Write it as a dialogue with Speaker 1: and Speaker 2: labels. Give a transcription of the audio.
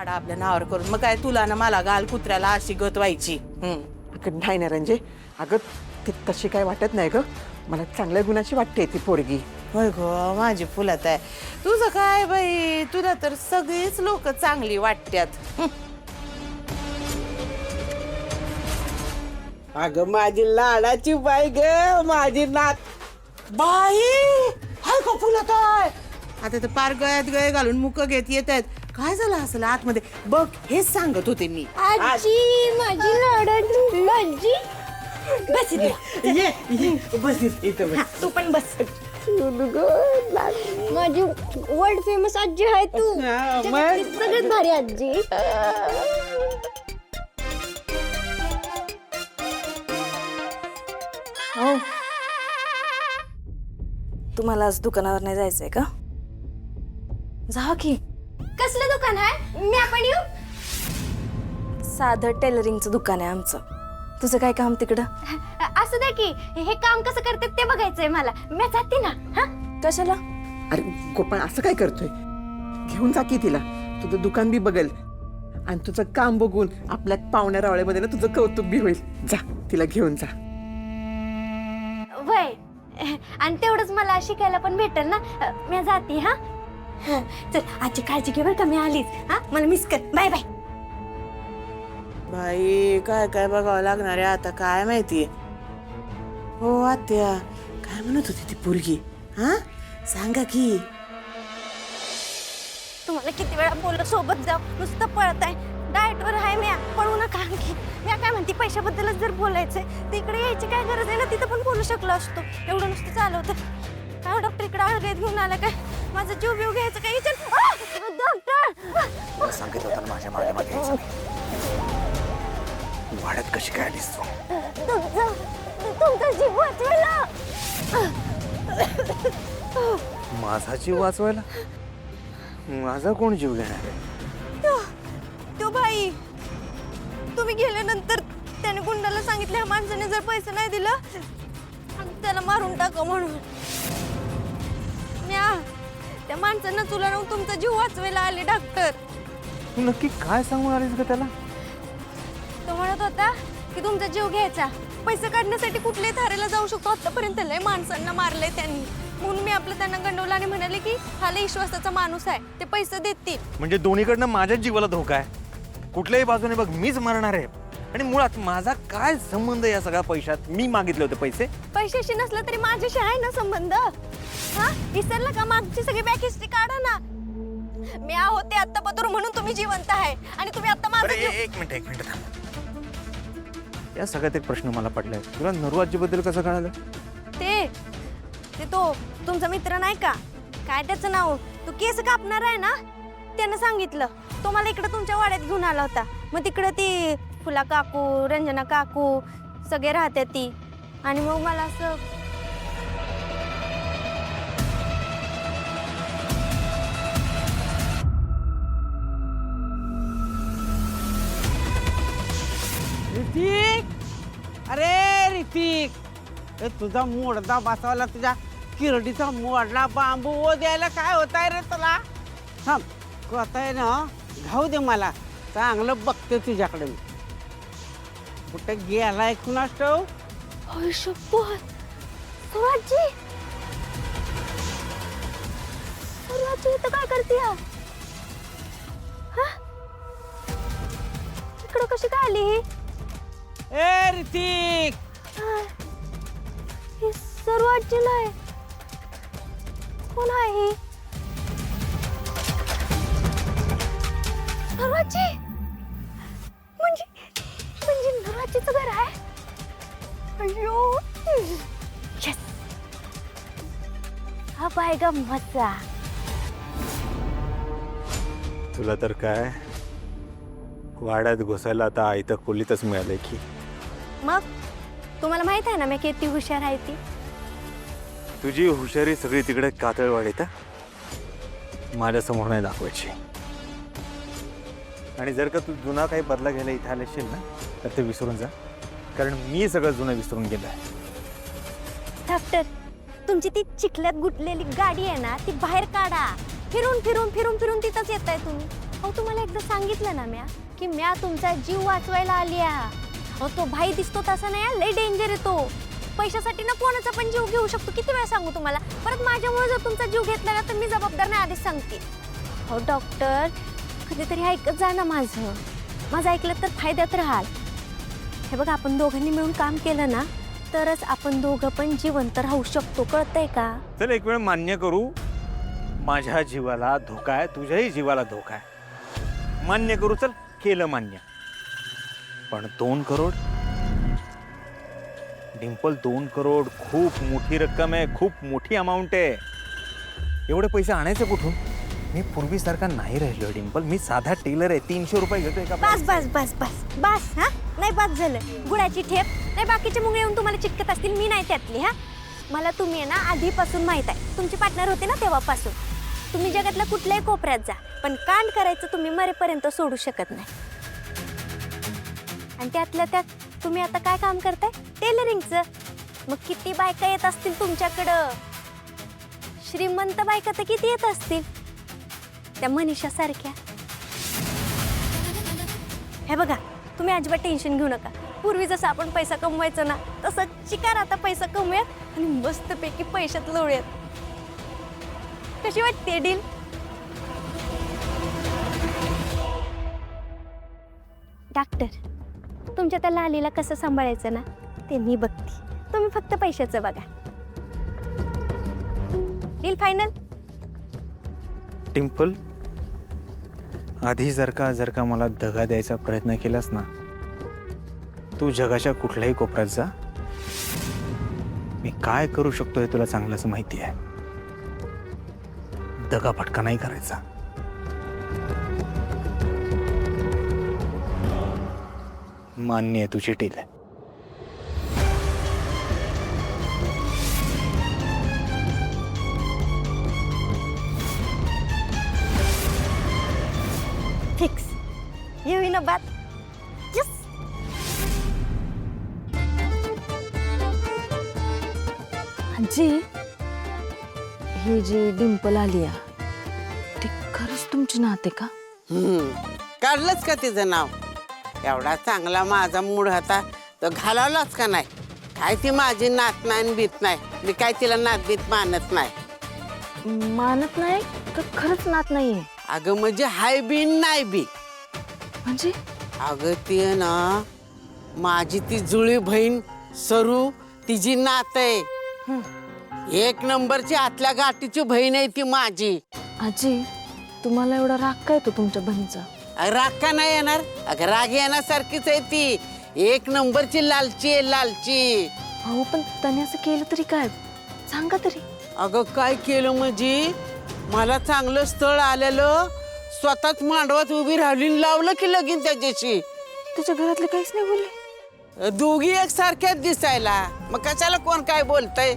Speaker 1: वाडा आपल्या नावावर करून, मग काय तुला ना मला गाल कुत्र्याला अशी गत व्हायची.
Speaker 2: अगं नाही ना रंजे, अगं ते तशी काय वाटत नाही ग, मला चांगल्या गुणाची वाटते ती पोरगी.
Speaker 1: होय गो माझी फुलात आहे. तुझं काय बाई, तुला तर सगळीच लोक चांगली वाटतात.
Speaker 3: अगं माझी लाडाची बाई ग, माझी नात.
Speaker 1: बाई हाय का फुलात आहे. आता तर पार गळ्यात गळे घालून मुक घेत येत आहेत. काय झालं असलं आतमध्ये बघ, हेच सांगत होते मी.
Speaker 4: आजी माझी लाडाची आजी.
Speaker 1: बस इथे.
Speaker 3: ये बस इथं बस.
Speaker 4: तू पण बस. माझी वर्ल्ड फेमस आजी आहे तू.
Speaker 3: हा, मग?
Speaker 4: जगातली सगळ्यात भारी आजी.
Speaker 5: हो, तुम्हाला आज दुकानावर नाही जायचंय का? जा की.
Speaker 4: कसलं दुकान आहे? मी आपण येऊ.
Speaker 5: साधं टेलरिंगचं दुकान आहे आमचं. तुझं काय काम तिकडं?
Speaker 4: असं द्या की, हे काम कसं करतात ते बघायचंय मला. मी जाते ना. हा
Speaker 5: कशाला?
Speaker 2: अरे गोपाळ असं काय करतोय, घेऊन जा की तिला, तुझं दुकान बी बघल आणि तुझं काम बघून आपल्या पाहुण्या रावळ्यामध्ये ना तुझं कौतुक बी होईल. जा तिला घेऊन जा.
Speaker 4: वय आणि तेवढंच मला शिकायला पण भेटेल ना. मी जाते. हा चल आजी, काळजी घे बरं का, मी आलीच. हा मला मिस कर. Bye bye.
Speaker 1: बाई काय काय बघावं लागणार आहे आता, काय माहिती. हो आत्या, काय म्हणत होती ती पोरगी? हा सांगा की.
Speaker 4: तुम्हाला किती वेळा बोललं सोबत जाऊ, नुसतं पळत आहे. डाएटवर आहे मी, पळू नका आणखी. मी काय म्हणते, पैशाबद्दलच जर बोलायचंय तर इकडे यायची काय गरज आहे ना, तिथं पण बोलू शकलो असतो. एवढं नुसतं चालवतं. काय डॉक्टर इकडे आळगायत घेऊन आला काय? माझा जीव बिव घ्यायचं काय विचार. डॉक्टर
Speaker 6: सांगत होता ना माझ्या मागे मागे यायचं. वाड्यात कशी काय आलीस तू?
Speaker 4: तुमचा जीव वाचवेला.
Speaker 6: माझा जीव वाचवायला? माझा कोण जीव घेणार आहे?
Speaker 4: तो भाई, तुम्ही गेल्यानंतर त्याने गुंडाला सांगितलं ह्या माणसाने जर पैसे नाही दिलं त्याला मारून टाका म्हणून. म्या त्या माणसानं तुला राहून तुमचा जीव वाचवायला आले डॉक्टर.
Speaker 6: तू नक्की काय सांगून आलीस ग त्याला?
Speaker 4: तो म्हणत होता की तुमचा जीव घ्यायचा, पैसे काढण्यासाठी कुठल्याही थारेला जाऊ शकतो. आतापर्यंत लय माणसांना मारलंय त्यांनी, म्हणून मी आपलं त्यांना गंडवलं आणि म्हणाले की हा लय विश्वासाचा माणूस आहे, ते पैसे देतील.
Speaker 6: म्हणजे दोन्हीकडनं माझ्याच जीवाला धोका आहे. कुठल्याही बाजूने बघ मीच मरणार आहे. आणि मुळात माझा काय संबंध या सगळ्या पैशात? मी मागितले होते पैसे.
Speaker 4: पैशाशी नसलं तरी माझ्याशी आहे ना संबंध. हा विसरला का? मागची सगळी बॅक हिस्ट्री काढा ना. मी होते आता बदर म्हणून तुम्ही जिवंत आहे आणि तुम्ही आता माझा जीव.
Speaker 6: एक मिनिट थांब. या सगळ्यात एक प्रश्न मला पडलाय, तुला नरू आजीबद्दल कसं कळालं?
Speaker 4: ते तो तुमचा मित्र नाही का, काय त्याचं नाव, तो केस कापणार आहे ना, त्यानं सांगितलं. तो मला इकडे तुमच्या वाड्यात घेऊन आला होता. मग तिकडे ती फुला काकू, रंजना काकू सगळे राहते ती. आणि मग मला असं
Speaker 3: ऋतिक, अरे ऋतिक, तुझा मोडदा बसवला, तुझ्या किरडीचा मोडला बांबू ओ द्यायला काय होत आहे रे तुला? थांब, तू आता आहे ना, घाऊ दे मला, चांगलं बघते तुझ्याकडे मी. कुठे गेलाय कुणास ठाऊक?
Speaker 4: सुराजी इथं काय करते? इकडं कशी काय आली ही?
Speaker 3: ए ऋतिक,
Speaker 4: हे सर्व आजीला आहे. कोण आहे ही? नराची म्हणजे नराचीचं घर आहे. अयो यस, हा पायगा मजा.
Speaker 6: तुला तर काय वाड्यात घुसायला आता आयतं खोलीतच मिळालंय की.
Speaker 4: मग तुम्हाला माहित आहे ना मी किती हुशार आहे ती.
Speaker 6: तुझी हुशारी सगळी तिकडे कातळवाडीत माझ्यासमोर नाही दाखवायची. आणि जर का तू जुना काही बदला घ्यायला इथे आले असेल ना, तर ते विसरून जा, कारण मी सगळं जुनं विसरून गेलोय.
Speaker 4: डॉक्टर, तुमची ती चिखल्यात गुटलेली गाडी आहे ना, ती बाहेर काढा. फिरून फिरून फिरून फिरून तिथंच येताय तुम्ही. अहो तुम्हाला एकदा सांगितलं ना म्या की म्या तुमचा जीव वाचवायला आली आहे. अहो तो भाई दिसतो तसा नाही हा, लय डेंजर आहे तो. पैशासाठी ना कोणाचा पण जीव घेऊ शकतो. किती वेळा सांगू तुम्हाला. परत माझ्यामुळे जर तुमचा जीव घेतला ना तर मी जबाबदार नाही, आधीच सांगते. हो डॉक्टर, कधीतरी ऐकत जा ना माझं ऐकलं तर फायद्यात राहाल. हे बघा, आपण दोघांनी मिळून काम केलं ना तरच आपण दोघं पण जिवंत राहू शकतो. कळतंय का?
Speaker 6: चल एक वेळ मान्य करू, माझ्या जीवाला धोका आहे, तुझ्याही जीवाला धोका आहे. मान्य करू, चल केलं मान्य. पण 2 करोड डिंपल, 2 करोड खूप मोठी रक्कम आहे, खूप मोठी अमाऊंट आहे. एवढे पैसे आणायचे कुठून? मी पूर्वीसारखा नाही राहिलो डिंपल. मी साधा टेलर आहे, 300 रुपये घेतोय का?
Speaker 4: बस बस बस बस बस. हा नाही, बस झालं. गुळाची ठेप नाही, बाकीचे मुंगळे येऊन तुम्हाला चिटकत असतील, मी नाही त्यातली. हा मला तुम्ही आहे ना आधीपासून माहित आहे. तुमची पार्टनर होते ना तेव्हापासून. तुम्ही जगातल्या कुठल्याही कोपऱ्यात जा, पण कांड करायचं तुम्ही मरेपर्यंत सोडू शकत नाही. आणि त्यातल्या त्यात तुम्ही आता काय काम करताय? टेलरिंगचं. मग किती बायका येत असतील तुमच्याकडं? श्रीमंत बायका तर किती येत असतील? त्या मनीषा सारख्या. हे बघा, तुम्ही अजिबात टेन्शन घेऊ नका. पूर्वी जसं आपण पैसा कमवायचो ना तसं चिकार आता पैसा कमवूयात आणि मस्तपैकी पैशात लोळूयात. कशी वाटते डील? डॉक्टर, तुमच्या त्या लालीला कसं सांभाळायचं ना ते मी बघते. तुम्ही फक्त पैशाचं बघा. Deal final?
Speaker 6: डिंपल, आधी जर का मला दगा द्यायचा प्रयत्न केलास ना, तू जगाच्या कुठल्याही कोपऱ्यात जा. मी काय करू शकतो हे तुला चांगलंच माहिती आहे. दगा फटका नाही करायचा. मान्य आहे तुझी डील आहे.
Speaker 4: फिक्स. ये ना बात. यस.
Speaker 5: आजी, ही जी डिंपल आली आहे ती खरंच तुमची नाते का?
Speaker 3: काढलंच का तिचं नाव? एवढा चांगला माझा मूड होता तर घालावलाच का नाही? काय ती माझी नात नाही बीत नाही. मी काय तिला नात बीत मानत नाही.
Speaker 5: मानत नाही तर खरंच नात नाहीये?
Speaker 3: अगं म्हणजे हाय बी नाही बी.
Speaker 5: म्हणजे
Speaker 3: अगं ती आहे ना माझी ती जुळी बहीण सरू, तिची नात आहे. 1 नंबरची आतल्या गाठीची बहीण आहे ती माझी.
Speaker 5: आजी, तुम्हाला एवढा राग काय तो तुमच्या बहिणीचा?
Speaker 3: राग का नाही येणार? अगं राग येण्यासारखीच आहे ती. 1 नंबरची लालची आहे, लालची.
Speaker 5: हो, पण त्याने असं केलं तरी काय? सांगा तरी.
Speaker 3: अगं काय केलं म्हणजे, मला चांगलं स्थळ आलेलं, स्वतःच मांडवात उभी राहिली, लावलं की लगीन त्याच्याशी.
Speaker 5: त्याच्या घरातले काहीच नाही बोलले?
Speaker 3: दोघी एकसारख्याच दिसायला, मग कशाला कोण काय बोलतंय?